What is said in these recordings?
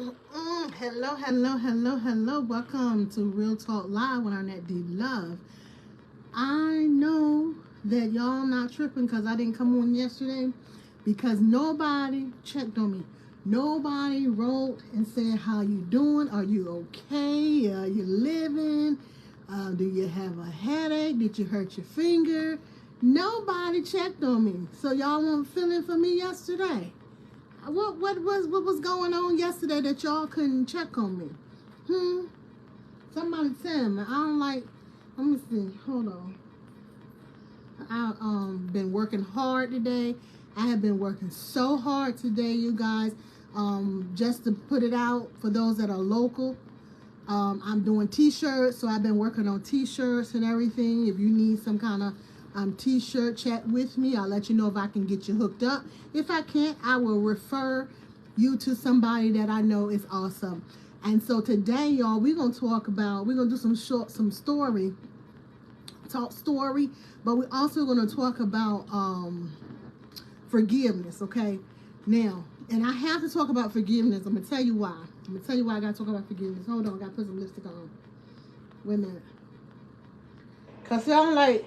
Hello, hello, hello, hello. Welcome to Real Talk Live with Arnette D Love. I know that y'all not tripping because I didn't come on yesterday because nobody checked on me. Nobody wrote and said, how you doing? Are you okay? Are you living? Do you have a headache? Did you hurt your finger? Nobody checked on me. So y'all weren't feeling for me yesterday. What was going on yesterday that y'all couldn't check on me? Somebody tell me. I don't like. Let me see. Hold on. I've been working hard today. I have been working so hard today, you guys. Just to put it out for those that are local. I'm doing t-shirts, so I've been working on t-shirts and everything. If you need some kind of t-shirt, chat with me. I'll let you know if I can get you hooked up. If I can't, I will refer you to somebody that I know is awesome. And so today, y'all, we're gonna do some story, but we're also gonna talk about forgiveness. Okay, now, and I have to talk about forgiveness. I'm gonna tell you why. I gotta talk about forgiveness. Hold on, I gotta put some lipstick on. Wait a minute, cause I'm like.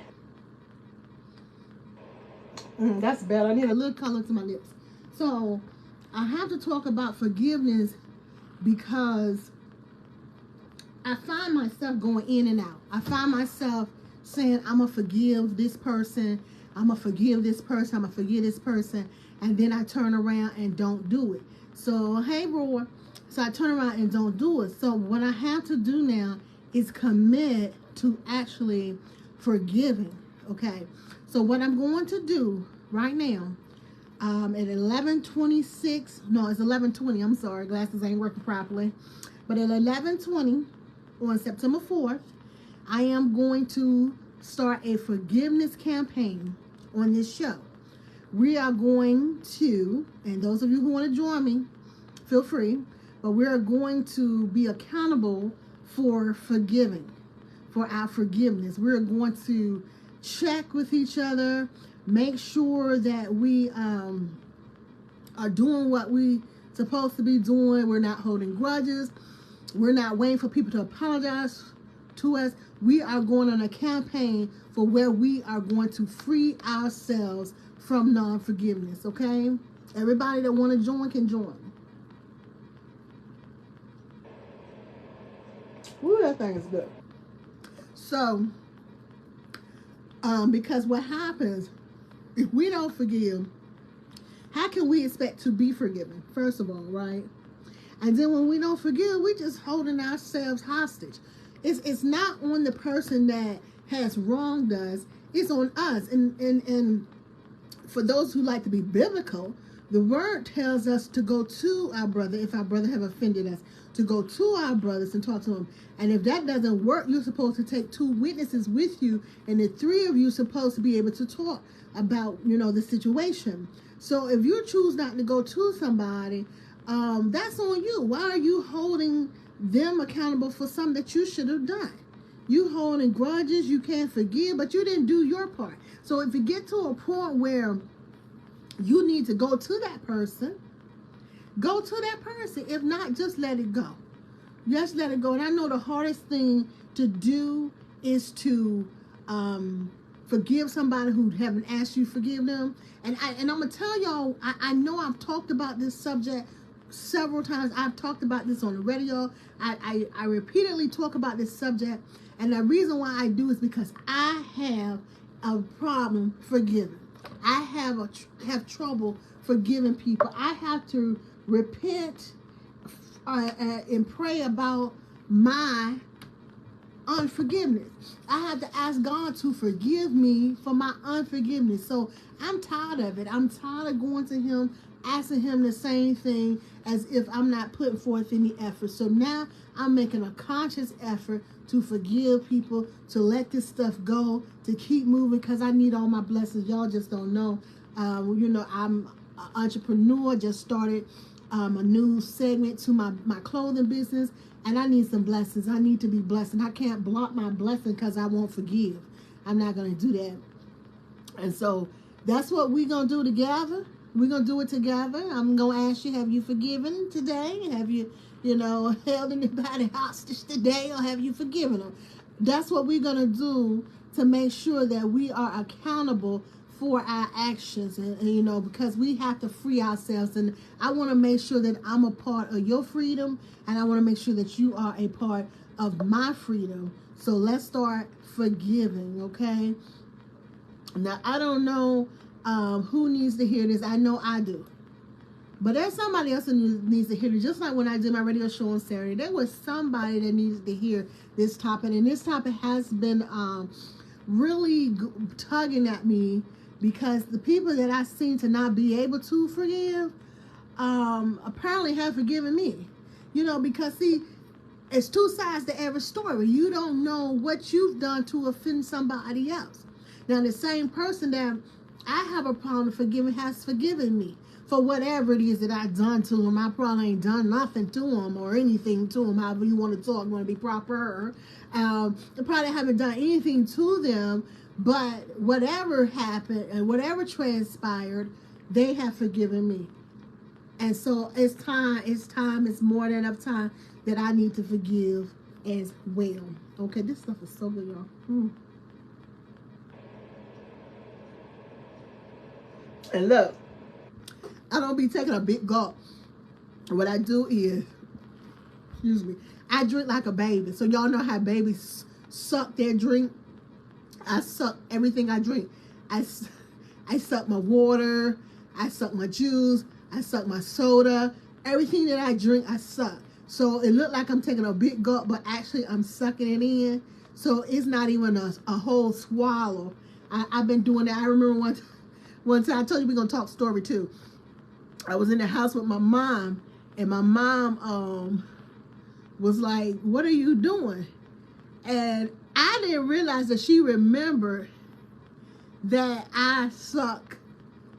That's better. I need a little color to my lips. So I have to talk about forgiveness because I find myself going in and out. I find myself saying, I'm going to forgive this person. I'm going to forgive this person. I'm going to forgive this person. And then I turn around and don't do it. So, hey, Roy. So I turn around and don't do it. So what I have to do now is commit to actually forgiving. Okay. So what I'm going to do right now, at 11:26, no, it's 11:20. I'm sorry, glasses ain't working properly. But at 11:20 on September 4th, I am going to start a forgiveness campaign on this show. We are going to, and those of you who want to join me, feel free, but we are going to be accountable for forgiving, for our forgiveness. We're going to check with each other, make sure that we are doing what we supposed to be doing. We're not holding grudges. We're not waiting for people to apologize to us. We are going on a campaign for where we are going to free ourselves from non-forgiveness, okay? Everybody that want to join can join. Ooh, that thing is good. So, because what happens if we don't forgive, how can we expect to be forgiven? First of all, right? And then when we don't forgive, we just holding ourselves hostage. It's not on the person that has wronged us. It's on us. And for those who like to be biblical, the word tells us to go to our brother if our brother have offended us, to go to our brothers and talk to them. And if that doesn't work, you're supposed to take 2 witnesses with you, and the 3 of you supposed to be able to talk about, the situation. So if you choose not to go to somebody, that's on you. Why are you holding them accountable for something that you should have done? You holding grudges, you can't forgive, but you didn't do your part. So if you get to a point where you need to go to that person, go to that person. If not, just let it go. Just let it go. And I know the hardest thing to do is to forgive somebody who haven't asked you to forgive them. And I'm going to tell y'all, I know I've talked about this subject several times. I've talked about this on the radio. I repeatedly talk about this subject. And the reason why I do is because I have a problem forgiving. I have trouble forgiving people. I have to repent and pray about my unforgiveness. I have to ask God to forgive me for my unforgiveness. So I'm tired of it. I'm tired of going to him, asking him the same thing as if I'm not putting forth any effort. So now I'm making a conscious effort to forgive people, to let this stuff go, to keep moving, because I need all my blessings. Y'all just don't know. I'm an entrepreneur, just started a new segment to my clothing business, and I need some blessings. I need to be blessed, and I can't block my blessing because I won't forgive. I'm not going to do that. And so that's what we're going to do together. We're going to do it together. I'm going to ask you, have you forgiven today? Have you, held anybody hostage today, or have you forgiven them? That's what we're going to do to make sure that we are accountable for our actions, and because we have to free ourselves. And I want to make sure that I'm a part of your freedom, and I want to make sure that you are a part of my freedom. So let's start forgiving, okay? Now, I don't know who needs to hear this. I know I do. But there's somebody else who needs to hear it. Just like when I did my radio show on Saturday, there was somebody that needs to hear this topic. And this topic has been really tugging at me, because the people that I seem to not be able to forgive apparently have forgiven me. Because see, it's two sides to every story. You don't know what you've done to offend somebody else. Now, the same person that I have a problem forgiving has forgiven me for whatever it is that I've done to him. I probably ain't done nothing to him or anything to him, however you want to talk, want to be proper. I probably haven't done anything to them, but whatever happened and whatever transpired, they have forgiven me. And so it's more than enough time that I need to forgive as well. Okay, this stuff is so good, y'all. And look, I don't be taking a big gulp. What I do is, I drink like a baby. So y'all know how babies suck their drink. I suck everything I drink. I suck my water. I suck my juice. I suck my soda. Everything that I drink, I suck. So it looked like I'm taking a big gulp, but actually I'm sucking it in. So it's not even a whole swallow. I've been doing that. I remember one time, I told you we're going to talk story too. I was in the house with my mom, and my mom was like, "What are you doing?" And I didn't realize that she remembered that I suck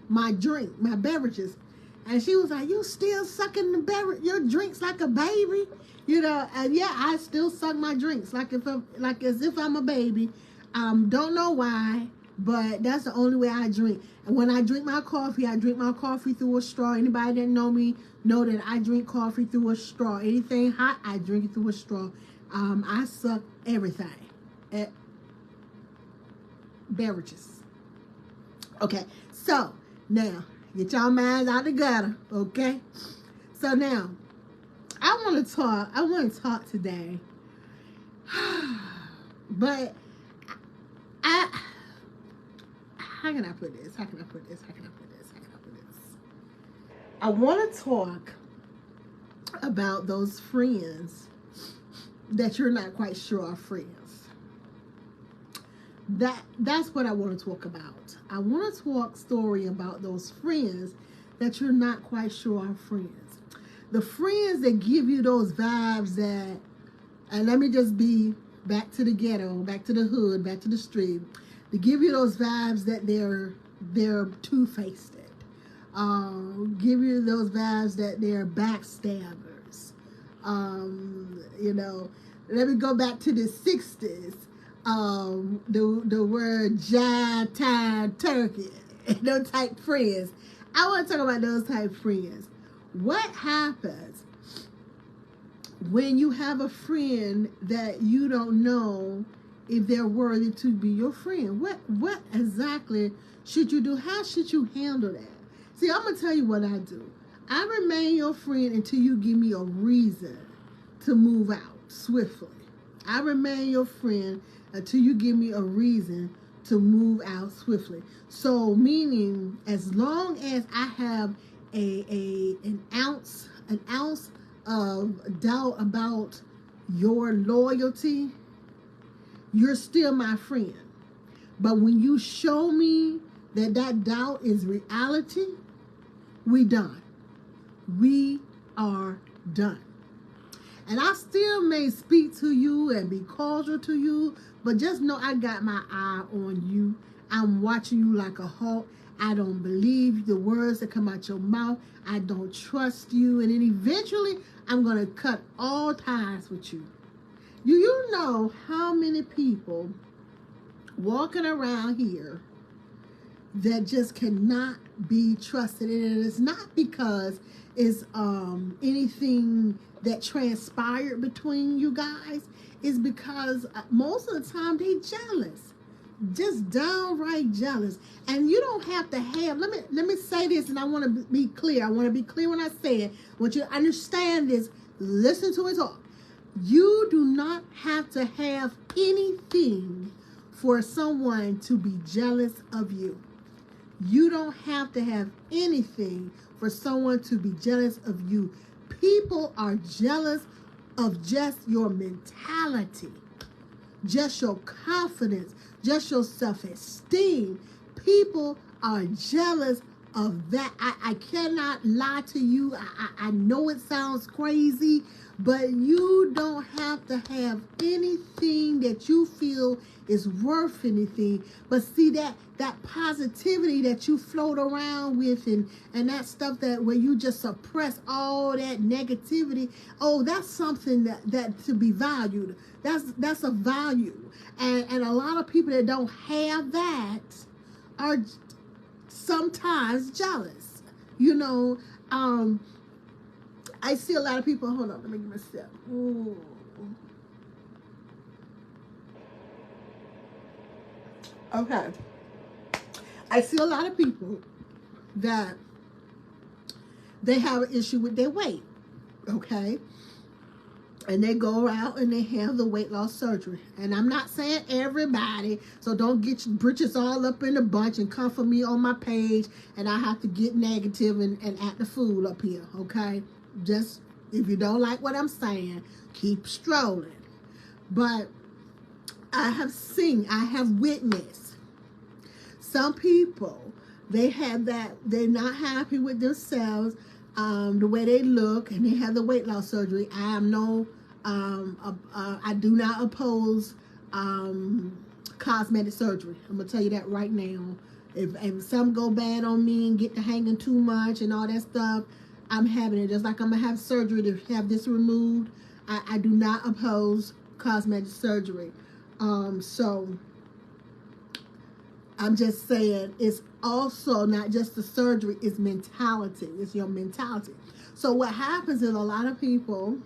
my drink, my beverages. And she was like, "You still sucking your drinks like a baby?" And yeah, I still suck my drinks like as if I'm a baby. Don't know why, but that's the only way I drink. And when I drink my coffee, I drink my coffee through a straw. Anybody that know me know that I drink coffee through a straw. Anything hot, I drink it through a straw. I suck everything. Beverages. Okay, so now get y'all minds out together. Okay, so now I want to talk today, but how can I put this? I want to talk about those friends that you're not quite sure are friends. That's what I want to talk about. I want to talk story about those friends that you're not quite sure are friends. The friends that give you those vibes that, and let me just be back to the ghetto, back to the hood, back to the street. They give you those vibes that they're two-faced. Give you those vibes that they're backstabbers. Let me go back to the 60s. The word jive, time, turkey, those type friends. I want to talk about those type friends. What happens when you have a friend that you don't know if they're worthy to be your friend? What exactly should you do? How should you handle that? See, I'm going to tell you what I do. I remain your friend until you give me a reason to move out swiftly. I remain your friend until you give me a reason to move out swiftly. So, meaning, as long as I have an ounce of doubt about your loyalty, you're still my friend. But when you show me that doubt is reality, we done. We are done. And I still may speak to you and be cordial to you, but just know I got my eye on you. I'm watching you like a hawk. I don't believe the words that come out your mouth. I don't trust you. And then eventually, I'm going to cut all ties with you. Do you know how many people walking around here that just cannot be trusted. And it's not because it's anything that transpired between you guys. It's because most of the time they jealous, just downright jealous. And you don't have to have, let me say this, and I want to be clear. I want to be clear when I say it. I want you to understand this. Listen to it talk. You do not have to have anything for someone to be jealous of you. You don't have to have anything for someone to be jealous of you. People are jealous of just your mentality, just your confidence, just your self-esteem. People are jealous of that. I cannot lie to you. I know it sounds crazy, but you don't have to have anything that you feel is worth anything. But see, that positivity that you float around with, and that stuff that where you just suppress all that negativity, oh, that's something that to be valued. That's a value. And a lot of people that don't have that are sometimes jealous. You know, I see a lot of people, hold on, let me give a sip. Ooh. Okay. I see a lot of people that they have an issue with their weight, okay? And they go out and they have the weight loss surgery. And I'm not saying everybody, so don't get your britches all up in a bunch and come for me on my page and I have to get negative and act the fool up here, okay? Just, if you don't like what I'm saying, keep strolling. But I have witnessed some people, they're not happy with themselves, the way they look, and they have the weight loss surgery. I do not oppose cosmetic surgery. I'm gonna tell you that right now. If some go bad on me and get to hanging too much and all that stuff, I'm having it. Just like I'm gonna have surgery to have this removed. I do not oppose cosmetic surgery. So I'm just saying, it's also not just the surgery, it's mentality. It's your mentality. So what happens is a lot of people,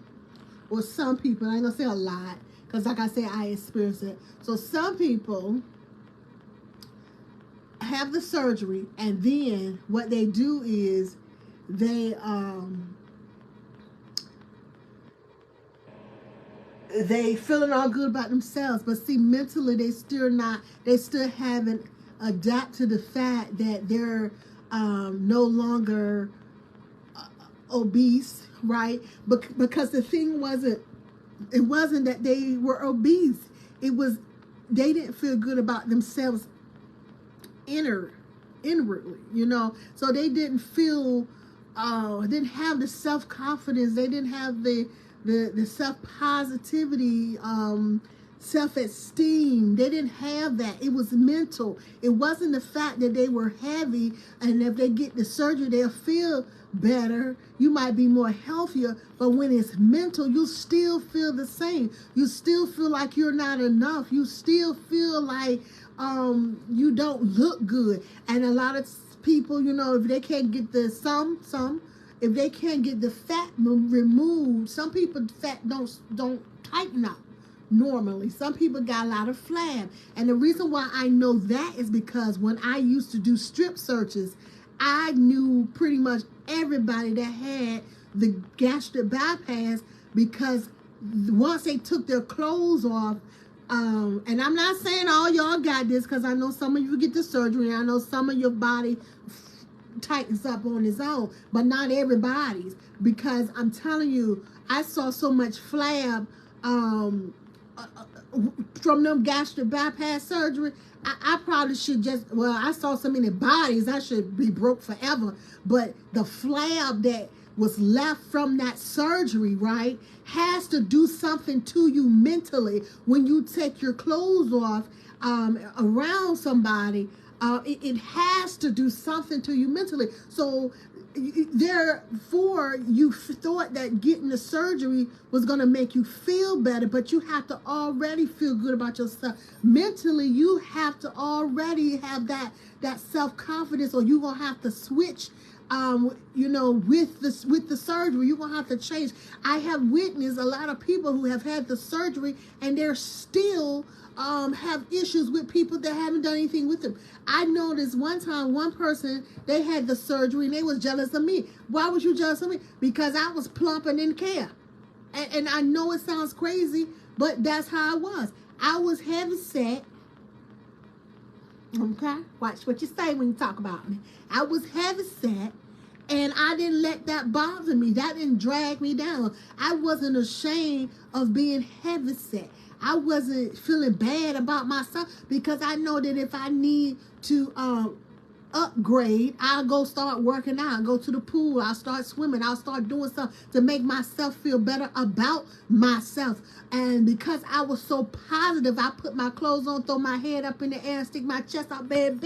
or some people, I ain't gonna say a lot, because like I said, I experienced it. So some people have the surgery, and then what they do is they feeling all good about themselves, but see, mentally they still haven't adapted to the fact that they're no longer obese, right? Because the thing wasn't that they were obese. It was they didn't feel good about themselves inwardly, you know. So they didn't feel, didn't have the self-confidence. They didn't have the self-positivity, self-esteem. They didn't have that. It was mental. It wasn't the fact that they were heavy, and if they get the surgery, they'll feel better. You might be more healthier, but when it's mental, you still feel the same. You still feel like you're not enough. You still feel like you don't look good. And a lot of people, you know, if they can't get if they can't get the fat removed, some people fat don't tighten up normally. Some people got a lot of flab. And the reason why I know that is because when I used to do strip searches, I knew pretty much everybody that had the gastric bypass, because once they took their clothes off, and I'm not saying all y'all got this, because I know some of you get the surgery, and I know some of your body tightens up on its own, but not everybody's, because I'm telling you, I saw so much flab from them gastric bypass surgery. I probably should I saw so many bodies, I should be broke forever. But the flab that was left from that surgery, right, has to do something to you mentally. When you take your clothes off around somebody, it has to do something to you mentally. So therefore you thought that getting the surgery was going to make you feel better, but you have to already feel good about yourself mentally. You have to already have that self-confidence, or you're going to have to switch with the surgery. You're gonna have to change. I have witnessed a lot of people who have had the surgery and they're still have issues with people that haven't done anything with them. I noticed one time one person, they had the surgery and they was jealous of me. Why was you jealous of me? Because I was plump and didn't care. And I know it sounds crazy, but that's how I was. I was heavy set. Okay? Watch what you say when you talk about me. I was heavy set, and I didn't let that bother me. That didn't drag me down. I wasn't ashamed of being heavy set. I wasn't feeling bad about myself, because I know that if I need to upgrade, I'll go start working out. I'll go to the pool. I'll start swimming. I'll start doing something to make myself feel better about myself. And because I was so positive, I put my clothes on, throw my head up in the air, and stick my chest out bad,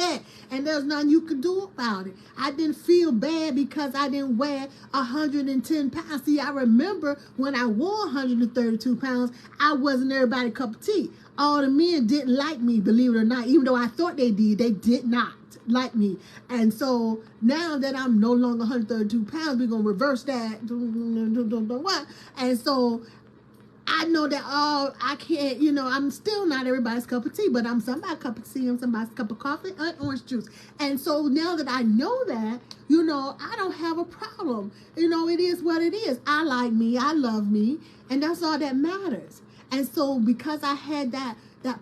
and there's nothing you could do about it. I didn't feel bad because I didn't weigh 110 pounds. See, I remember when I wore 132 pounds, I wasn't everybody's cup of tea. All the men didn't like me, believe it or not. Even though I thought they did not like me. And so now that I'm no longer 132 pounds, we're going to reverse that. And so I know that I can't, I'm still not everybody's cup of tea, but I'm somebody's cup of tea, I'm somebody's cup of coffee and orange juice. And so now that I know that, I don't have a problem. It is what it is. I like me, I love me, and that's all that matters. And so because I had that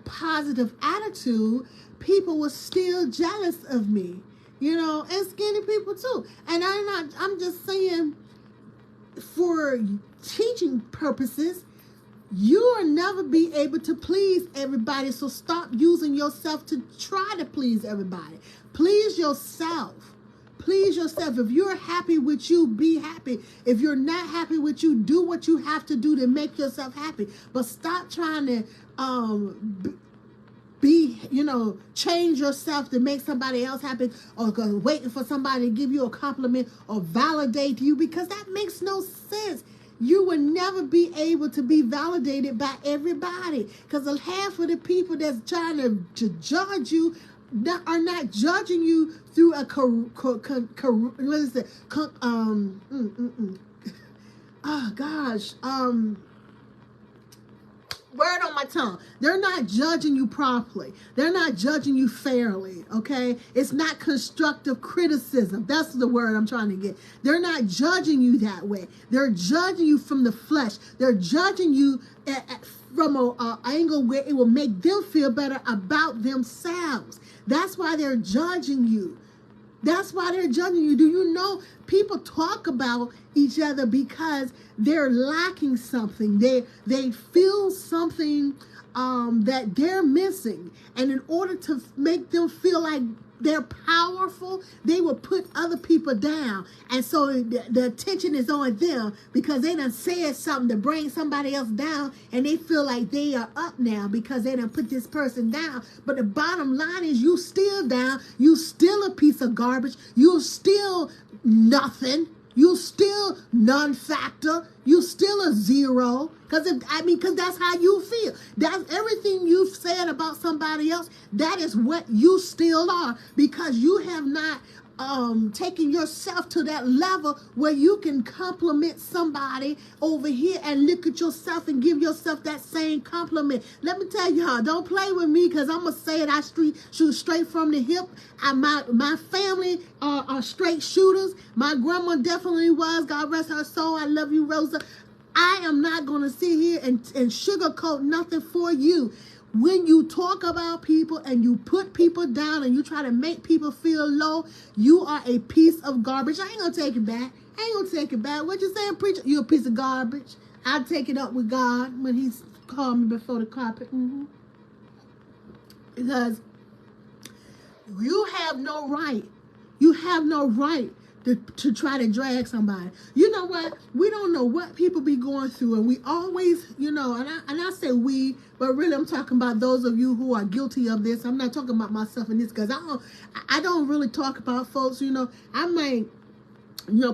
positive attitude, people were still jealous of me, and skinny people too. And I'm just saying, for teaching purposes, you'll never be able to please everybody. So stop using yourself to try to please everybody. Please yourself. Please yourself. If you're happy with you, be happy. If you're not happy with you, do what you have to do to make yourself happy. But stop trying to change yourself to make somebody else happy, or waiting for somebody to give you a compliment or validate you, because that makes no sense. You will never be able to be validated by everybody, because half of the people that's trying to judge you are not judging you through a word on my tongue. They're not judging you properly. They're not judging you fairly, okay? It's not constructive criticism. That's the word I'm trying to get. They're not judging you that way. They're judging you from the flesh. They're judging you from an angle where it will make them feel better about themselves. That's why they're judging you. That's why they're judging you. Do you know people talk about each other because they're lacking something? They feel something that they're missing. And in order to make them feel like they're powerful, they will put other people down. And so the attention is on them because they done said something to bring somebody else down, and they feel like they are up now because they done put this person down. But the bottom line is, you still down. You still a piece of garbage. You still nothing. You still non-factor. You still a zero. Because that's how you feel. That's everything you've said about somebody else. That is what you still are, because you have not taken yourself to that level where you can compliment somebody over here and look at yourself and give yourself that same compliment. Let me tell y'all, don't play with me, because I'm going to say it. I shoot straight from the hip. My family are straight shooters. My grandma definitely was. God rest her soul. I love you, Rosa. I am not going to sit here and sugarcoat nothing for you. When you talk about people and you put people down and you try to make people feel low, you are a piece of garbage. I ain't going to take it back. I ain't going to take it back. What you saying, preacher? You a piece of garbage. I'll take it up with God when he's called me before the carpet. Because you have no right. You have no right to try to drag somebody. You know what? We don't know what people be going through, and we always, and I say we, but really I'm talking about those of you who are guilty of this. I'm not talking about myself in this, because I don't really talk about folks. I might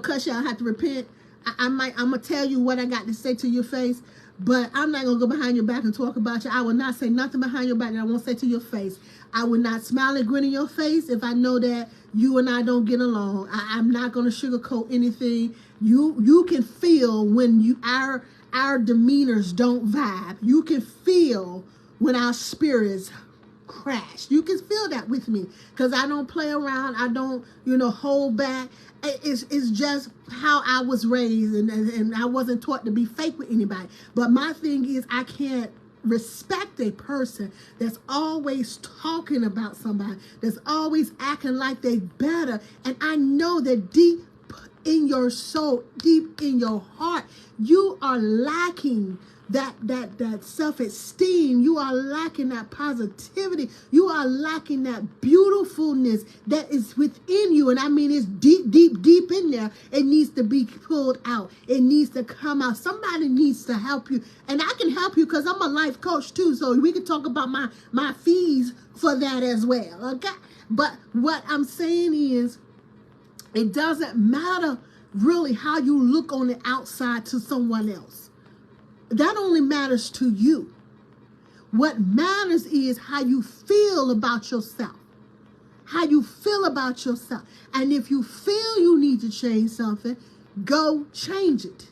cuss you out, have to repent. I'm gonna tell you what I got to say to your face, but I'm not gonna go behind your back and talk about you. I will not say nothing behind your back that I won't say to your face. I will not smile and grin in your face if I know that you and I don't get along. I'm not gonna sugarcoat anything. You can feel when our demeanors don't vibe. You can feel when our spirits crash. You can feel that with me, because I don't play around. I don't, hold back. It's just how I was raised, and I wasn't taught to be fake with anybody. But my thing is, I can't respect a person that's always talking about somebody, that's always acting like they better. And I know that deep in your soul, deep in your heart, you are lacking that self-esteem. You are lacking that positivity. You are lacking that beautifulness that is within you. And I mean, it's deep, deep, deep in there. It needs to be pulled out. It needs to come out. Somebody needs to help you. And I can help you because I'm a life coach too. So we can talk about my fees for that as well. Okay. But what I'm saying is, it doesn't matter really how you look on the outside to someone else. That only matters to you. What matters is how you feel about yourself. How you feel about yourself. And if you feel you need to change something, go change it.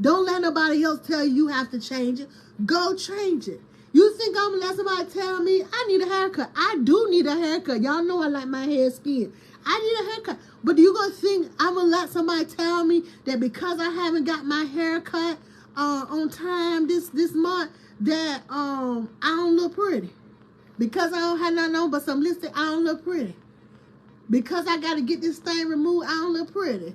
Don't let nobody else tell you have to change it. Go change it. You think I'm going to let somebody tell me I need a haircut? I do need a haircut. Y'all know I like my hair skin. I need a haircut. But you going to think I'm going to let somebody tell me that because I haven't got my haircut on time this month that I don't look pretty? Because I don't have nothing on but some lipstick, I don't look pretty? Because I got to get this thing removed, I don't look pretty?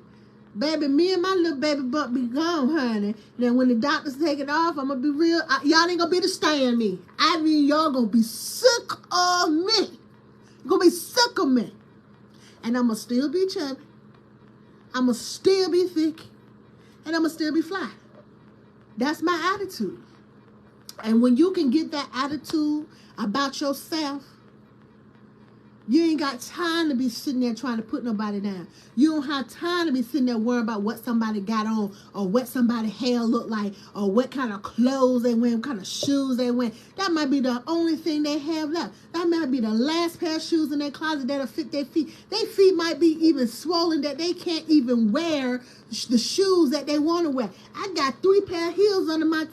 Baby, me and my little baby butt be gone, honey. Then when the doctors take it off, I'm going to be real. Y'all ain't going to be able to stand me. I mean, y'all going to be sick of me. Going to be sick of me. And I'm going to still be chubby. I'm going to still be thick. And I'm going to still be fly. That's my attitude. And when you can get that attitude about yourself, you ain't got time to be sitting there trying to put nobody down. You don't have time to be sitting there worrying about what somebody got on, or what somebody's hair look like, or what kind of clothes they wear, what kind of shoes they wear. That might be the only thing they have left. That might be the last pair of shoes in their closet that'll fit their feet. Their feet might be even swollen that they can't even wear the shoes that they want to wear. I got 3 pair of heels under my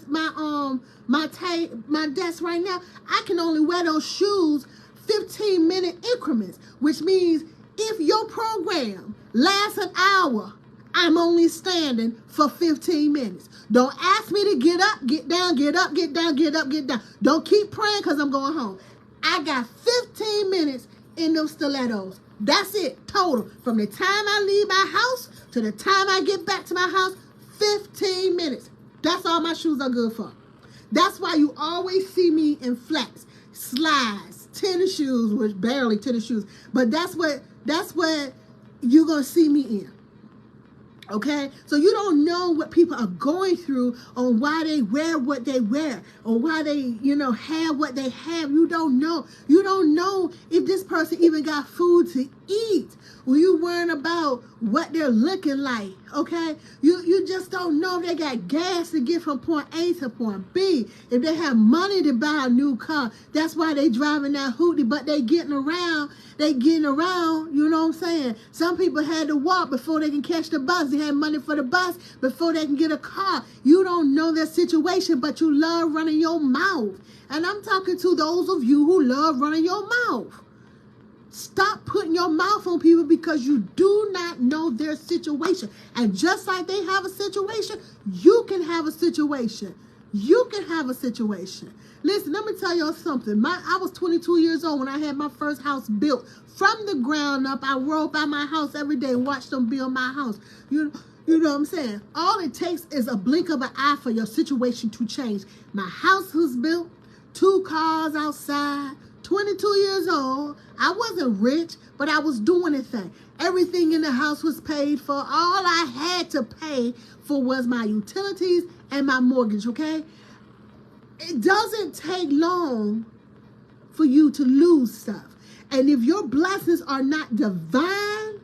desk right now. I can only wear those shoes 15-minute increments, which means if your program lasts an hour, I'm only standing for 15 minutes. Don't ask me to get up, get down, get up, get down, get up, get down. Don't keep praying because I'm going home. I got 15 minutes in them stilettos. That's it, total. From the time I leave my house to the time I get back to my house, 15 minutes. That's all my shoes are good for. That's why you always see me in flats, slides, tennis shoes, which barely tennis shoes, but that's what you're gonna see me in. Okay, so you don't know what people are going through on why they wear what they wear, or why they have what they have. You don't know if this person even got food to eat. When you worrying about what they're looking like, okay? You just don't know if they got gas to get from point A to point B. If they have money to buy a new car, that's why they driving that hootie, but they getting around, you know what I'm saying? Some people had to walk before they can catch the bus. They had money for the bus before they can get a car. You don't know their situation, but you love running your mouth. And I'm talking to those of you who love running your mouth. Stop putting your mouth on people because you do not know their situation. And just like they have a situation, you can have a situation. You can have a situation. Listen, let me tell y'all something. I was 22 years old when I had my first house built from the ground up. I rode by my house every day and watched them build my house. You know what I'm saying? All it takes is a blink of an eye for your situation to change. My house was built, 2 cars outside, 22 years old. I wasn't rich, but I was doing a thing. Everything in the house was paid for. All I had to pay for was my utilities and my mortgage, okay? It doesn't take long for you to lose stuff. And if your blessings are not divine,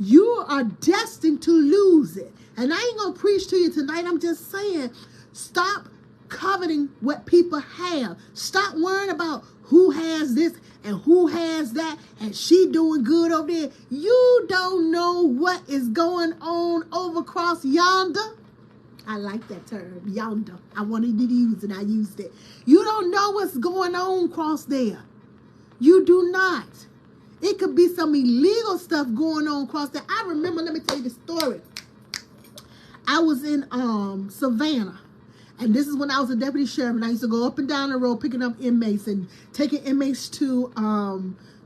you are destined to lose it. And I ain't going to preach to you tonight. I'm just saying, stop coveting what people have. Stop worrying about who has this and who has that, and she doing good over there. You don't know what is going on over across yonder. I like that term, yonder. I wanted to use it. I used it. You don't know what's going on across there. You do not. It could be some illegal stuff going on across there. I remember, let me tell you the story. I was in Savannah. And this is when I was a deputy sheriff, and I used to go up and down the road picking up inmates and taking inmates to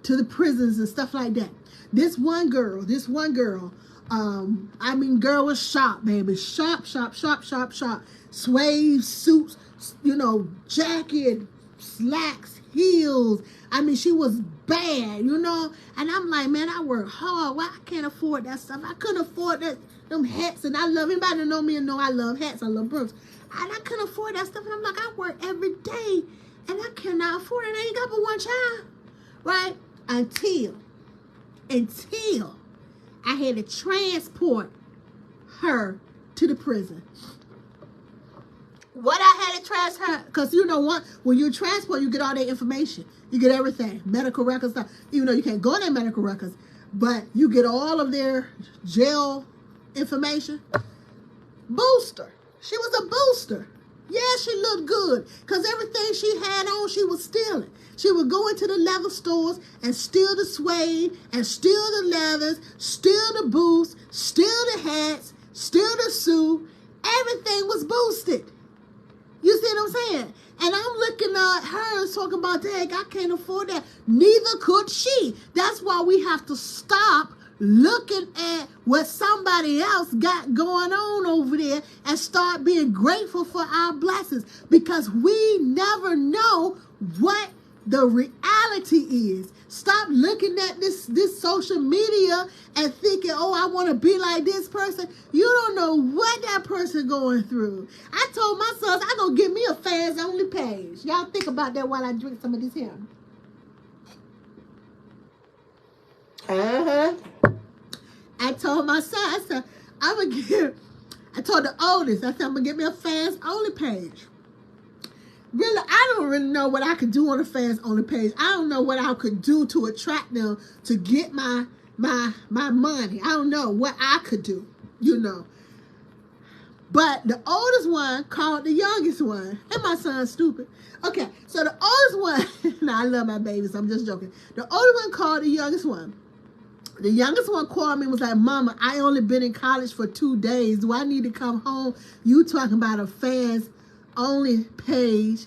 the prisons and stuff like that. This one girl, girl was sharp, baby. Sharp. Suede suits, jacket, slacks, heels. I mean, she was bad, And I'm like, man, I work hard. Why I can't afford that stuff? I couldn't afford them hats, and I love, anybody that know me and know I love hats. I love brooms. And I couldn't afford that stuff. And I'm like, I work every day, and I cannot afford it. I ain't got but one child, right? Until I had to transport her to the prison. What I had to transfer her, because when you transport, you get all their information. You get everything, medical records, stuff. Even though you can't go to their medical records, but you get all of their jail information. Booster. She was a booster. Yeah, she looked good, because everything she had on, she was stealing. She would go into the leather stores and steal the suede and steal the leathers, steal the boots, steal the hats, steal the suit. Everything was boosted. You see what I'm saying? And I'm looking at her and talking about, dang, I can't afford that. Neither could she. That's why we have to stop looking at what somebody else got going on over there and start being grateful for our blessings, because we never know what the reality is. Stop looking at this social media and thinking, oh, I want to be like this person. You don't know what that person going through. I told my sons, I'm going to get me a fans only page. Y'all think about that while I drink some of this here. I told my son, I said, I told the oldest, I said, I'm going to get me a fans only page. Really, I don't really know what I could do on a fans only page. I don't know what I could do to attract them to get my money. I don't know what I could do, But the oldest one called the youngest one. And my son's stupid. Okay, so the oldest one, now I love my babies, I'm just joking. The oldest one called the youngest one. The youngest one called me and was like, Mama, I only been in college for 2 days. Do I need to come home? You talking about a fans only page.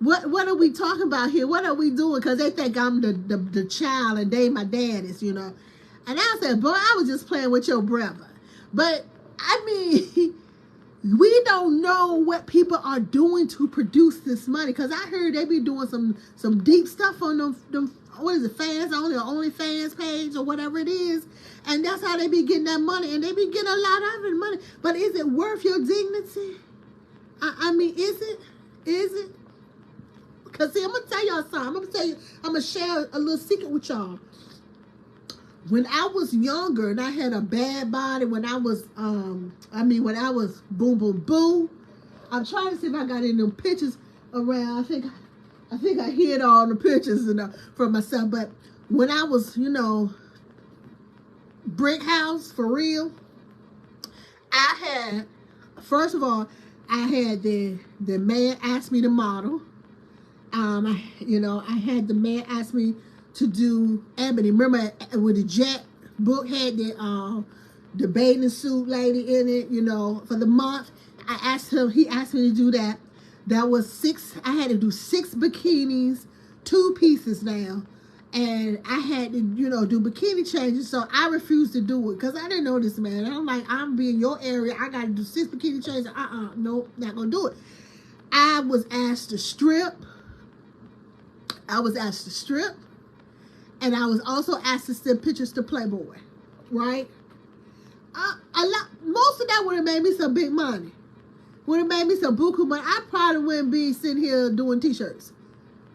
What are we talking about here? What are we doing? Because they think I'm the child and they my daddies, And I said, boy, I was just playing with your brother. But, I mean, we don't know what people are doing to produce this money. Because I heard they be doing some deep stuff on them what is it, fans only or only fans page or whatever it is. And that's how they be getting that money. And they be getting a lot of it money. But is it worth your dignity? I mean, is it? Is it? Because, see, I'm going to tell y'all something. I'm going to share a little secret with y'all. When I was younger and I had a bad body, when I was boom, boom, boom. I'm trying to see if I got any of them pictures around. I think I hid all the pictures from myself. But when I was, brick house for real, I had, first of all, I had the man ask me to model. I had the man ask me to do ebony. Remember with the Jack book had the bathing suit lady in it, for the month. He asked me to do that. That was 6, I had to do 6 bikinis, 2 pieces now. And I had to, do bikini changes. So I refused to do it because I didn't know this man. And I'm like, I'm be in your area. I got to do 6 bikini changes. Nope, not going to do it. I was asked to strip. And I was also asked to send pictures to Playboy. Right? Most of that would have made me some big money. Would have made me some buku money. I probably wouldn't be sitting here doing t-shirts.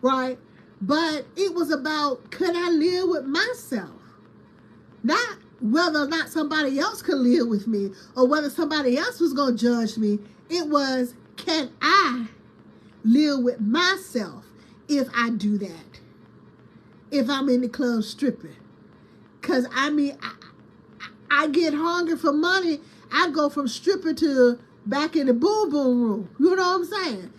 Right? But it was about, could I live with myself? Not whether or not somebody else could live with me or whether somebody else was going to judge me. It was, can I live with myself if I do that? If I'm in the club stripping? Because, I mean, I get hungry for money. I go from stripper to back in the boom boom room. You know what I'm saying?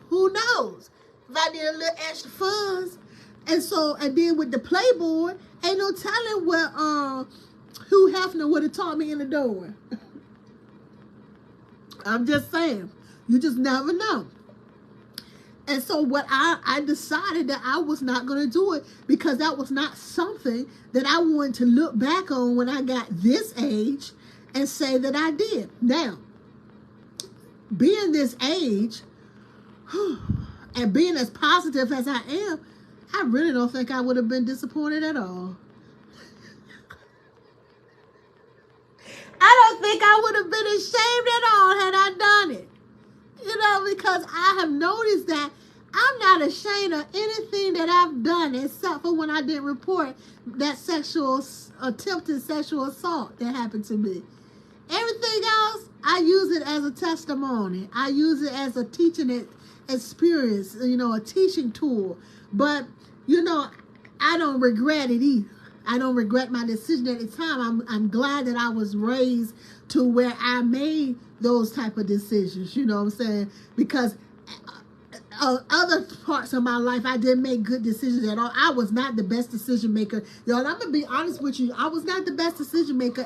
Who knows? If I need a little extra funds. And then with the Playboy, ain't no telling what Hugh Hefner would have taught me in the door. I'm just saying. You just never know. And so what I decided that I was not going to do it because that was not something that I wanted to look back on when I got this age and say that I did. Now, being this age and being as positive as I am, I really don't think I would have been disappointed at all. I don't think I would have been ashamed at all had I done it. You know, because I have noticed that I'm not ashamed of anything that I've done except for when I didn't report that attempted sexual assault that happened to me. Everything else, I use it as a testimony. I use it as a teaching experience, you know, a teaching tool. But, you know, I don't regret it either. I don't regret my decision at the time. I'm glad that I was raised to where I made those type of decisions, you know what I'm saying? Because other parts of my life, I didn't make good decisions at all. I was not the best decision maker. Y'all, I'm going to be honest with you. I was not the best decision maker.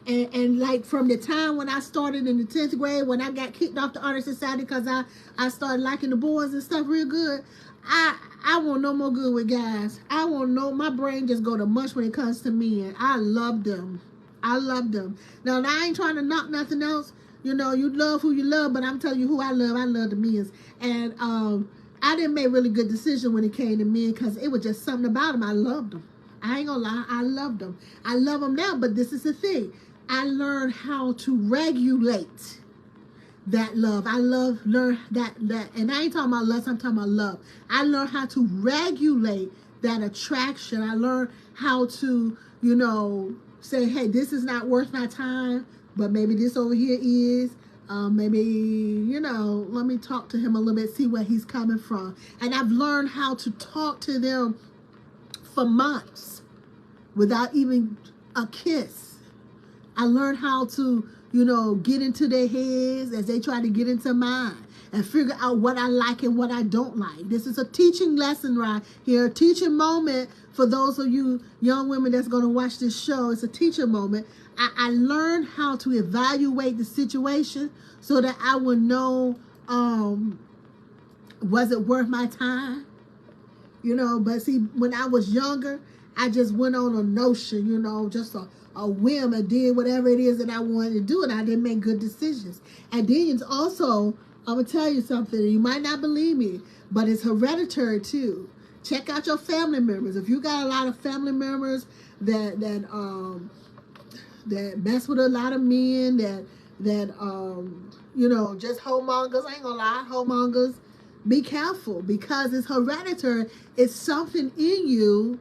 And like from the time when I started in the 10th grade, when I got kicked off the honor society because I started liking the boys and stuff real good, I want no more good with guys. I want my brain just go to mush when it comes to men. I love them. I love them. Now, I ain't trying to knock nothing else. You know, you love who you love, but I'm telling you who I love. I love the men. And I didn't make really good decisions when it came to men because it was just something about them. I loved them. I ain't gonna lie. I loved them. I love them now, but this is the thing. I learned how to regulate that love. Learn that, and I ain't talking about lust, I'm talking about love. I learned how to regulate that attraction. I learned how to, you know, say, hey, this is not worth my time, but maybe this over here is. Maybe, you know, let me talk to him a little bit, see where he's coming from. And I've learned how to talk to them for months without even a kiss. I learned how to, you know, get into their heads as they try to get into mine and figure out what I like and what I don't like. This is a teaching lesson right here, a teaching moment for those of you young women that's going to watch this show. It's a teaching moment. I learned how to evaluate the situation so that I would know, was it worth my time? You know, but see, when I was younger, I just went on a notion, you know, just a whim and did whatever it is that I wanted to do, and I didn't make good decisions. And then also, I'm going to tell you something, you might not believe me, but it's hereditary too. Check out your family members. If you got a lot of family members that mess with a lot of men, that you know, just homongers, I ain't gonna lie, homongers, be careful because it's hereditary. It's something in you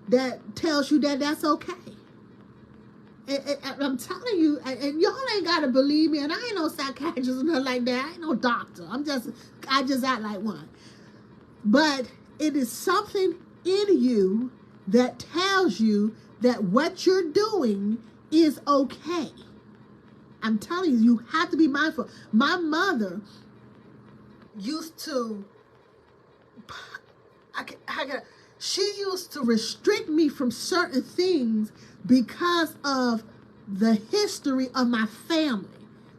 that tells you that that's okay. And I'm telling you, and y'all ain't gotta believe me, and I ain't no psychiatrist or nothing like that. I ain't no doctor. I just act like one. But it is something in you that tells you that what you're doing is okay. I'm telling you, you have to be mindful. My mother used to, she used to restrict me from certain things because of the history of my family,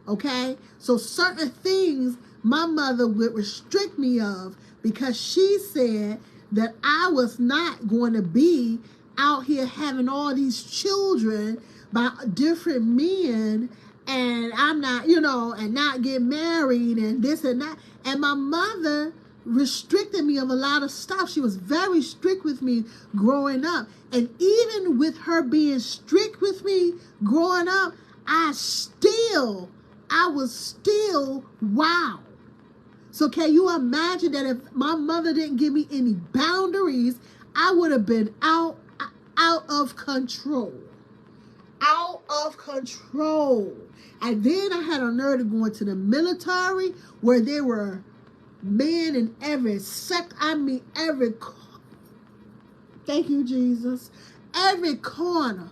okay? So certain things my mother would restrict me of because she said that I was not going to be out here having all these children by different men, and I'm not, you know, and not get married and this and that. And my mother restricted me of a lot of stuff. She was very strict with me growing up. And even with her being strict with me growing up, I was still wow. So can you imagine that if my mother didn't give me any boundaries, I would have been out of control. out of control. And then I had a nerve to go into the military where there were men in every sect. I mean, thank you, Jesus. Every corner.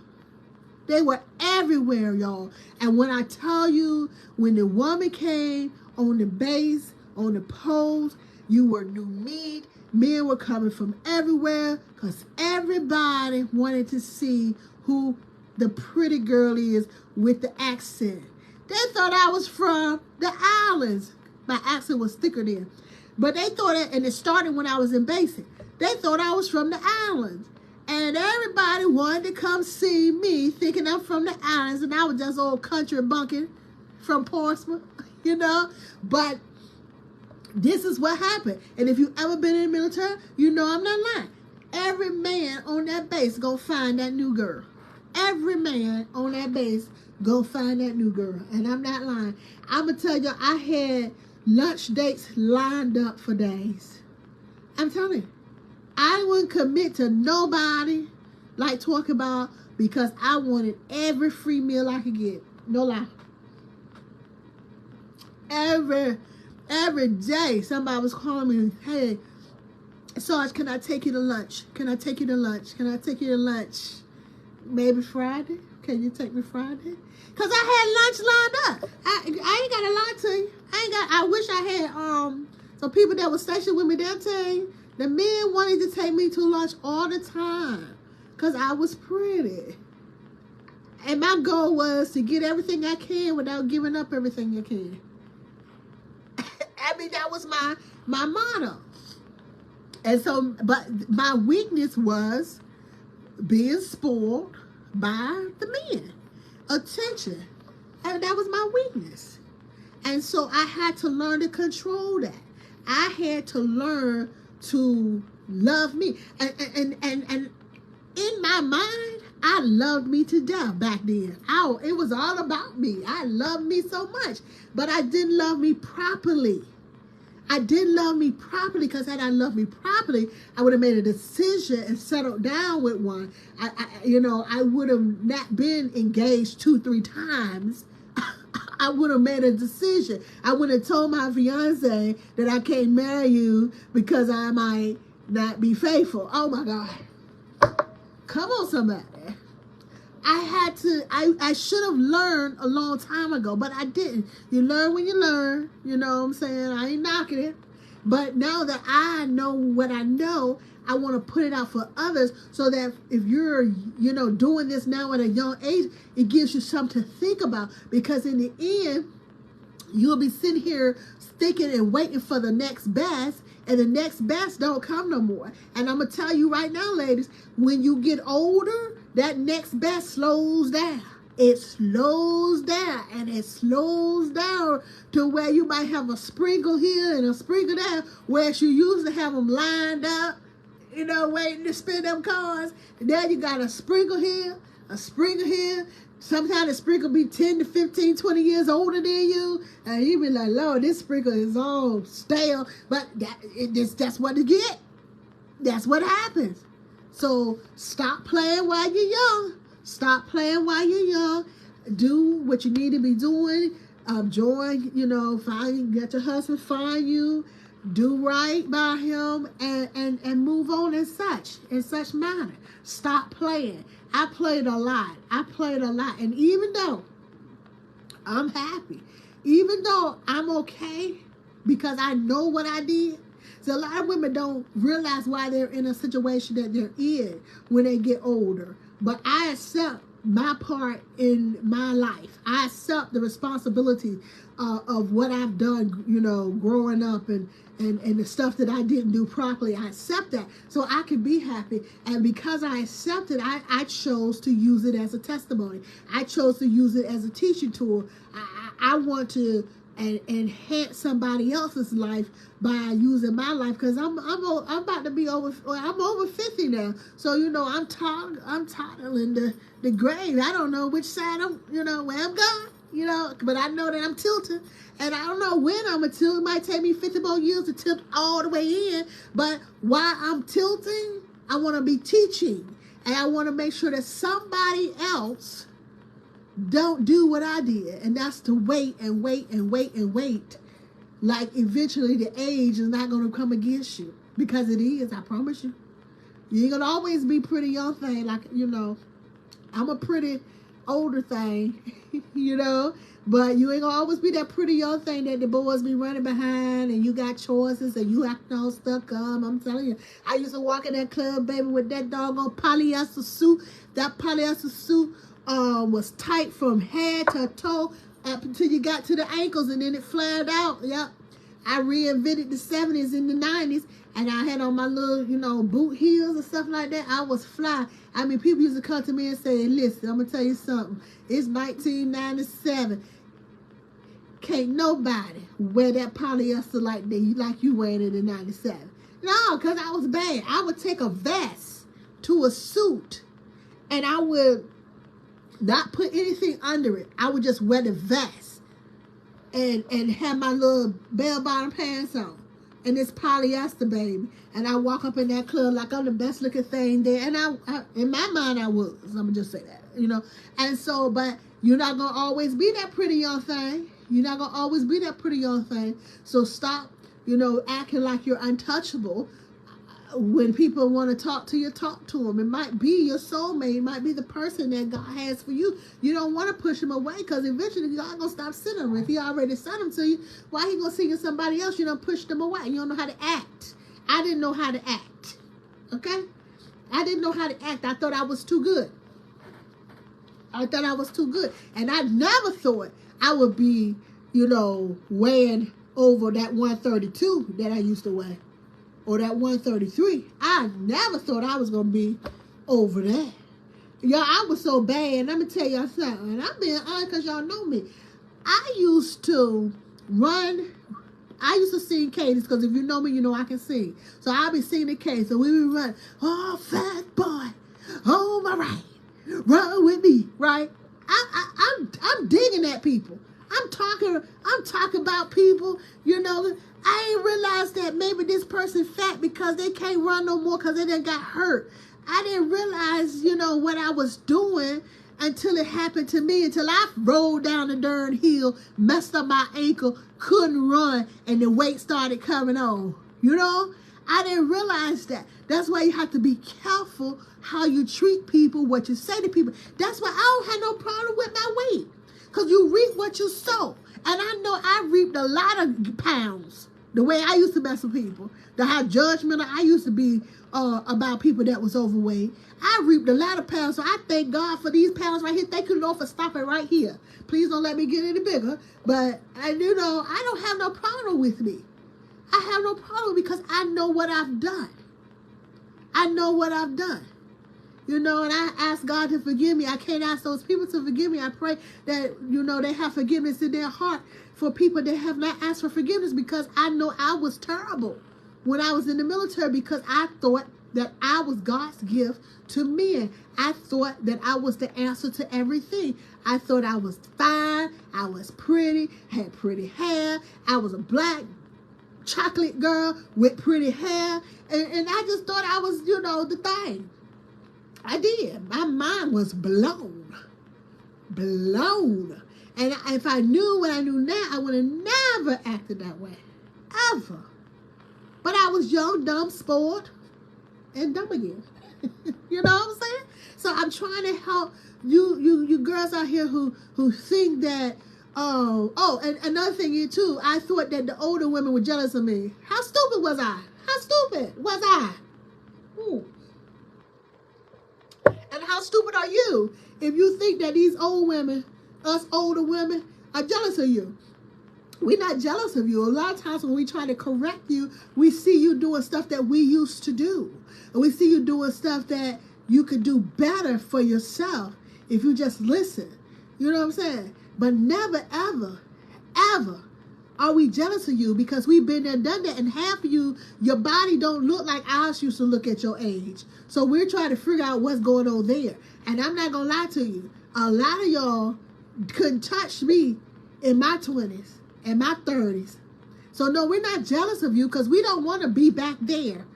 They were everywhere, y'all. And when I tell you, when the woman came on the base, on the poles, you were new meat. Men were coming from everywhere because everybody wanted to see who the pretty girl is with the accent. They thought I was from the islands. My accent was thicker then. But they thought that, and it started when I was in basic. They thought I was from the islands. And everybody wanted to come see me thinking I'm from the islands. And I was just old country bunking from Portsmouth, you know. But this is what happened. And if you've ever been in the military, you know I'm not lying. Every man on that base go find that new girl. Every man on that base go find that new girl. And I'm not lying. I'm going to tell you, I had lunch dates lined up for days. I'm telling you. I wouldn't commit to nobody like talk about because I wanted every free meal I could get. No lie. Every day somebody was calling me, hey, Sarge, can I take you to lunch? Can I take you to lunch? Can I take you to lunch? Maybe Friday? Can you take me Friday? Because I had lunch lined up. I ain't got to lie to you. I wish I had some people that were stationed with me that time. The men wanted to take me to lunch all the time because I was pretty. And my goal was to get everything I can without giving up everything I can. I mean, that was my motto. And so, but my weakness was being spoiled by the men. Attention. And that was my weakness. And so I had to learn to control that. I had to learn to love me. And in my mind, I loved me to death back then. It was all about me. I loved me so much. But I didn't love me properly. I didn't love me properly because had I loved me properly, I would have made a decision and settled down with one. I would have not been engaged 2-3 times. I would have made a decision. I would have told my fiance that I can't marry you because I might not be faithful. Oh my God. Come on, somebody. I should have learned a long time ago, but I didn't. You learn when you learn, you know what I'm saying? I ain't knocking it. But now that I know what I know, I want to put it out for others so that if you're, doing this now at a young age, it gives you something to think about. Because in the end, you'll be sitting here thinking and waiting for the next best, and the next best don't come no more. And I'm going to tell you right now, ladies, when you get older, that next best slows down. It slows down, and it slows down to where you might have a sprinkle here and a sprinkle there, whereas you used to have them lined up, waiting to spin them cards. Now you got a sprinkle here, a sprinkle here. Sometimes the sprinkle be 10 to 15, 20 years older than you. And you be like, Lord, this sprinkle is all stale. But that's what it get. That's what happens. So stop playing while you're young. Stop playing while you're young. Do what you need to be doing. Join, get your husband, find you. Do right by him and move on in such manner. Stop playing. I played a lot. And even though I'm happy, even though I'm okay because I know what I did, so a lot of women don't realize why they're in a situation that they're in when they get older. But I accept my part in my life. I accept the responsibility of what I've done, growing up and the stuff that I didn't do properly. I accept that so I can be happy. And because I accept it, I chose to use it as a testimony. I chose to use it as a teaching tool. I want to enhance somebody else's life by using my life because I'm about to be over. I'm over 50 now, so I'm toddling the grave. I don't know which side where I'm going, but I know that I'm tilting, and I don't know when I'm gonna tilt. It might take me 50 more years to tilt all the way in, but while I'm tilting, I want to be teaching, and I want to make sure that somebody else don't do what I did, and that's to wait and wait and wait and wait. Like eventually the age is not going to come against you, because it is, I promise you. You ain't going to always be pretty young thing, like, you know, I'm a pretty older thing, you know, but you ain't going to always be that pretty young thing that the boys be running behind, and you got choices, and you acting all stuck up. I'm telling you, I used to walk in that club, baby, with that doggone polyester suit. That polyester suit was tight from head to toe up until you got to the ankles, and then it flared out. Yep. I reinvented the 70s and the 90s, and I had on my little, you know, boot heels and stuff like that. I was fly. I mean, people used to come to me and say, listen, I'm going to tell you something. It's 1997. Can't nobody wear that polyester like you wearing it in 97. No, because I was bad. I would take a vest to a suit, and I would not put anything under it. I would just wear the vest and have my little bell-bottom pants on. And it's polyester, baby. And I walk up in that club like I'm the best looking thing there. And I in my mind, I was. I'm going to just say that, you know. And so, but you're not going to always be that pretty young thing. You're not going to always be that pretty young thing. So stop, you know, acting like you're untouchable. When people want to talk to you, talk to them. It might be your soulmate. It might be the person that God has for you. You don't want to push him away, because eventually God going to stop sending him. If he already sent him to you, why he going to send you somebody else? You don't push them away. You don't know how to act. I didn't know how to act. Okay? I didn't know how to act. I thought I was too good. I thought I was too good. And I never thought I would be, you know, weighing over that 132 that I used to weigh. Or that 133. I never thought I was going to be over that. Y'all, I was so bad. Let me tell y'all something. And I'm being honest because y'all know me. I used to sing cadence, because if you know me, you know I can sing. So I'll be singing cadence. So we would run, oh, fat boy, oh, my right, run with me, right? I'm digging at people. I'm talking about people, you know. I ain't realized that maybe this person fat because they can't run no more because they done got hurt. I didn't realize, you know, what I was doing until it happened to me, until I rolled down the darn hill, messed up my ankle, couldn't run, and the weight started coming on. You know, I didn't realize that. That's why you have to be careful how you treat people, what you say to people. That's why I don't have no problem with my weight, because you reap what you sow. And I know I reaped a lot of pounds. The way I used to mess with people, how judgmental I used to be about people that was overweight. I reaped a lot of pounds, so I thank God for these pounds right here. Thank you, Lord, for stopping right here. Please don't let me get any bigger. But, you know, I don't have no problem with me. I have no problem because I know what I've done. I know what I've done. You know, and I ask God to forgive me. I can't ask those people to forgive me. I pray that, you know, they have forgiveness in their heart for people that have not asked for forgiveness, because I know I was terrible when I was in the military, because I thought that I was God's gift to men. I thought that I was the answer to everything. I thought I was fine. I was pretty, had pretty hair. I was a black chocolate girl with pretty hair. And I just thought I was, you know, the thing. I did. My mind was blown. Blown. And if I knew what I knew now, I would have never acted that way. Ever. But I was young, dumb, spoiled, and dumb again. You know what I'm saying? So I'm trying to help you girls out here who think that, and another thing here too, I thought that the older women were jealous of me. How stupid was I? How stupid was I? And how stupid are you if you think that these old women, us older women, are jealous of you? We're not jealous of you. A lot of times when we try to correct you, we see you doing stuff that we used to do. And we see you doing stuff that you could do better for yourself if you just listen. You know what I'm saying? But never, ever, ever are we jealous of you, because we've been there, done that, and half of you, your body don't look like ours used to look at your age. So we're trying to figure out what's going on there. And I'm not going to lie to you. A lot of y'all couldn't touch me in my 20s and my 30s. So no, we're not jealous of you, because we don't want to be back there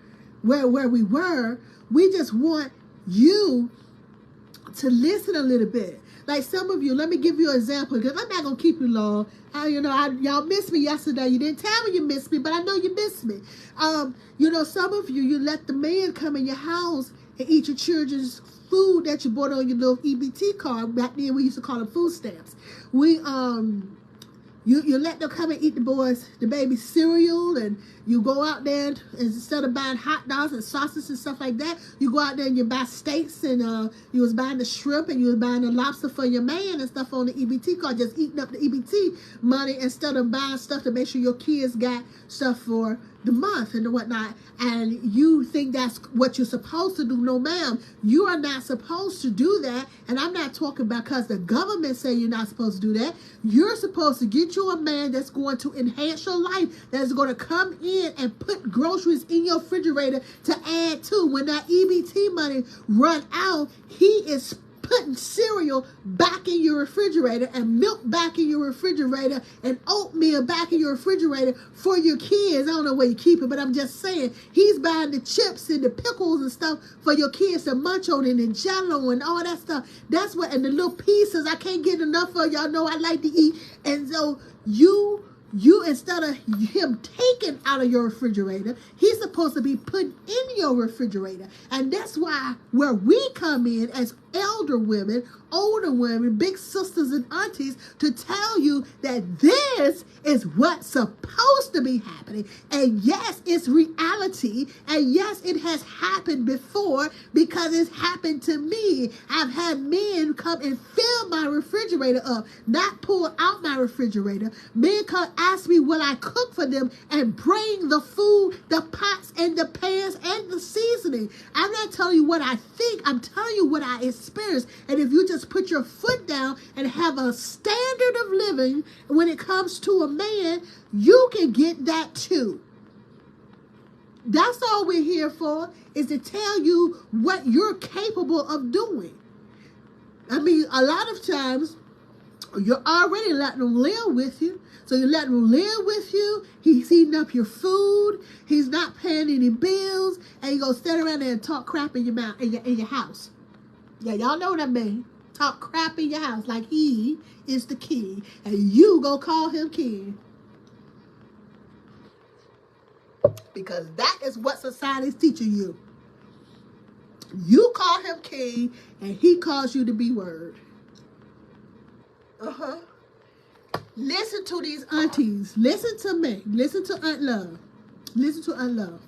where we were. We just want you to listen a little bit. Like some of you, let me give you an example, because I'm not going to keep you long. Y'all missed me yesterday. You didn't tell me you missed me, but I know you missed me. Some of you let the man come in your house and eat your children's food that you bought on your little EBT card. Back then, we used to call them food stamps. You let them come and eat the baby's cereal, and you go out there and instead of buying hot dogs and sausages and stuff like that, you go out there and you buy steaks, and you was buying the shrimp and you was buying the lobster for your man and stuff on the EBT card, just eating up the EBT money instead of buying stuff to make sure your kids got stuff for the month and whatnot. And you think that's what you're supposed to do. No, ma'am, you are not supposed to do that. And I'm not talking about because the government say you're not supposed to do that. You're supposed to get you a man that's going to enhance your life, that's going to come in and put groceries in your refrigerator to add to. When that EBT money run out, he is putting cereal back in your refrigerator and milk back in your refrigerator and oatmeal back in your refrigerator for your kids. I don't know where you keep it, but I'm just saying, he's buying the chips and the pickles and stuff for your kids to munch on, and the Jell-O and all that stuff. That's what, and the little pieces, I can't get enough of. Y'all know I like to eat. And so you instead of him taking out of your refrigerator, he's supposed to be put in your refrigerator. And that's why where we come in as elder women, older women, big sisters and aunties, to tell you that this is what's supposed to be happening. And yes, it's reality. And yes, it has happened before, because it's happened to me. I've had men come and fill my refrigerator up, not pull out my refrigerator. Men come ask me will I cook for them and bring the food, the pots and the pans and the seasoning. I'm not telling you what I think. I'm telling you what I experience. And if you just put your foot down and have a standard of living when it comes to a man, you can get that too. That's all we're here for, is to tell you what you're capable of doing. I mean, a lot of times you're already letting them live with you. So you're letting him live with you. He's eating up your food. He's not paying any bills. And you go stand around there and talk crap in your mouth, in your house. Yeah, y'all know what I mean. Talk crap in your house like he is the king. And you go call him king. Because that is what society's teaching you. You call him king and he calls you the B word. Listen to these aunties. Listen to me. Listen to Aunt Love. Listen to Aunt Love.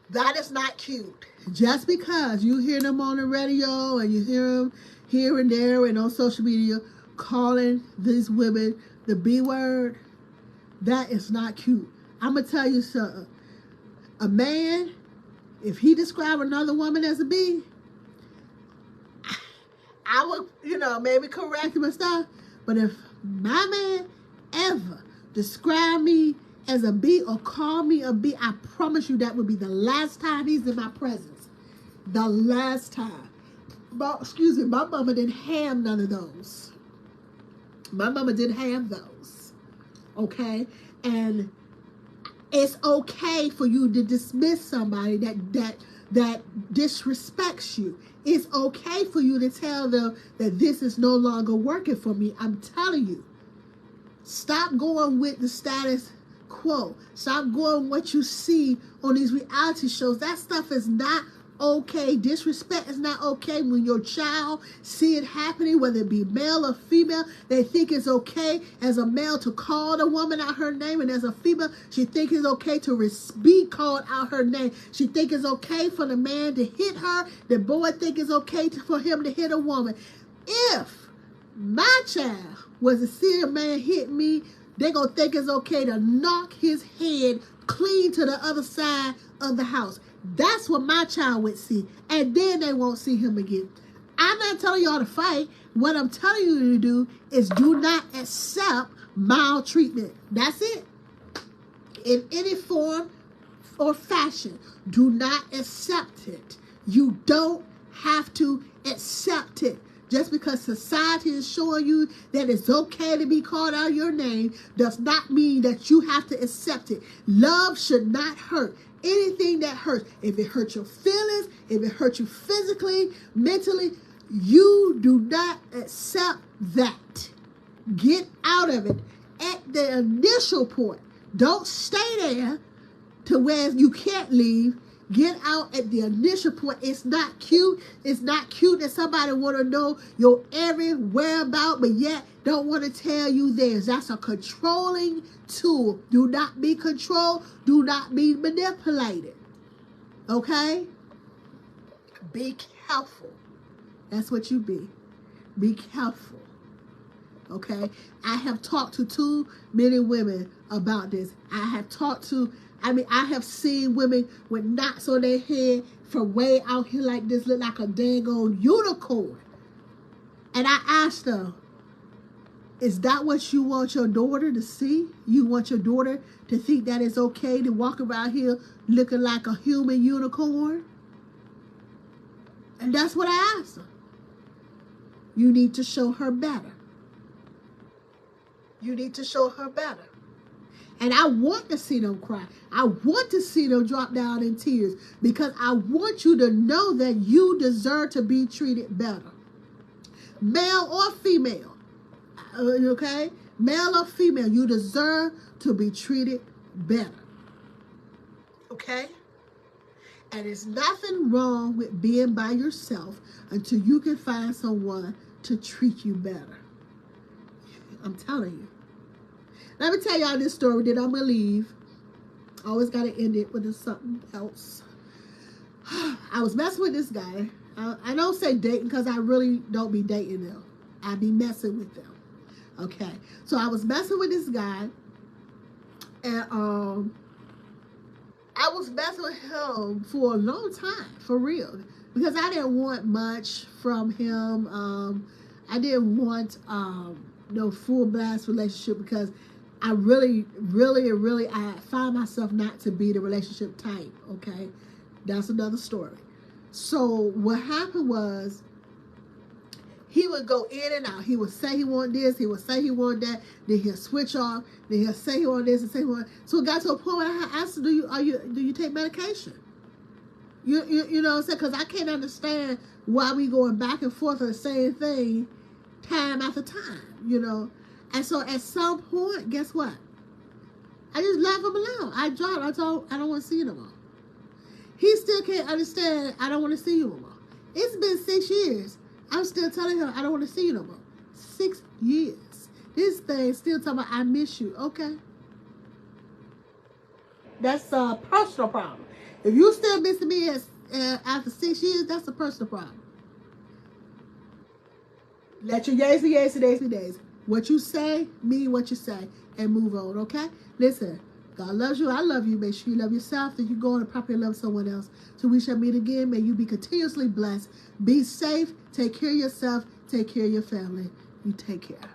That is not cute. Just because you hear them on the radio and you hear them here and there and on social media calling these women the B word, that is not cute. I'm going to tell you something. A man, if he described another woman as a B, I would, maybe correct him and stuff. But if my man ever describe me as a B or call me a B, I promise you that would be the last time he's in my presence. The last time. But, excuse me, my mama didn't have none of those. My mama didn't have those. Okay? And it's okay for you to dismiss somebody that disrespects you. It's okay for you to tell them that this is no longer working for me. I'm telling you. Stop going with the status quo. Stop going what you see on these reality shows. That stuff is not okay. Disrespect is not okay. When your child see it happening, whether it be male or female, they think it's okay as a male to call the woman out her name, and as a female, she thinks it's okay to be called out her name. She thinks it's okay for the man to hit her. The boy think it's okay for him to hit a woman. If my child was to see a man hit me, they gonna think it's okay to knock his head clean to the other side of the house. That's what my child would see. And then they won't see him again. I'm not telling y'all to fight. What I'm telling you to do is do not accept maltreatment. That's it. In any form or fashion, do not accept it. You don't have to accept it. Just because society is showing you that it's okay to be called out your name does not mean that you have to accept it. Love should not hurt. Anything that hurts, if it hurts your feelings, if it hurts you physically, mentally, You do not accept that. Get out of it at the initial point. Don't stay there to where you can't leave. Get out at the initial point. It's not cute. It's not cute that somebody want to know your every whereabout, but yet don't want to tell you theirs. That's a controlling tool. Do not be controlled. Do not be manipulated. Okay? Be careful. That's what you be. Be careful. Okay? I have talked to too many women about this. I have seen women with knots on their head from way out here like this, look like a dang old unicorn. And I asked them, is that what you want your daughter to see? You want your daughter to think that it's okay to walk around here looking like a human unicorn? And that's what I asked her. You need to show her better. You need to show her better. And I want to see them cry. I want to see them drop down in tears because I want you to know that you deserve to be treated better. Male or female. Okay? Male or female, you deserve to be treated better. Okay? And there's nothing wrong with being by yourself until you can find someone to treat you better. I'm telling you. Let me tell y'all this story, then I'm going to leave. I always got to end it with something else. I was messing with this guy. I don't say dating because I really don't be dating them. I be messing with them. Okay. So I was messing with this guy. And I was messing with him for a long time. For real. Because I didn't want much from him. I didn't want no full blast relationship because I really I find myself not to be the relationship type, okay? That's another story. So what happened was he would go in and out. He would say he wanted this, he would say he wanted that, then he'll switch off, then he'll say he wanted this and say he wanted. So it got to a point where I asked him, do you take medication? You know what I'm saying? Because I can't understand why we going back and forth on the same thing time after time, you know. And so at some point, guess what? I just left him alone. I dropped. I told him, I don't want to see you no more. He still can't understand, I don't want to see you no more. It's been 6 years. I'm still telling him, I don't want to see you no more. 6 years. This thing still talking about, I miss you. Okay. That's a personal problem. If you still missing me after 6 years, that's a personal problem. Let your yays be yays and days be days. What you say, mean what you say, and move on, okay? Listen, God loves you. I love you. Make sure you love yourself, that you go on and properly love someone else. So we shall meet again. May you be continuously blessed. Be safe. Take care of yourself. Take care of your family. You take care.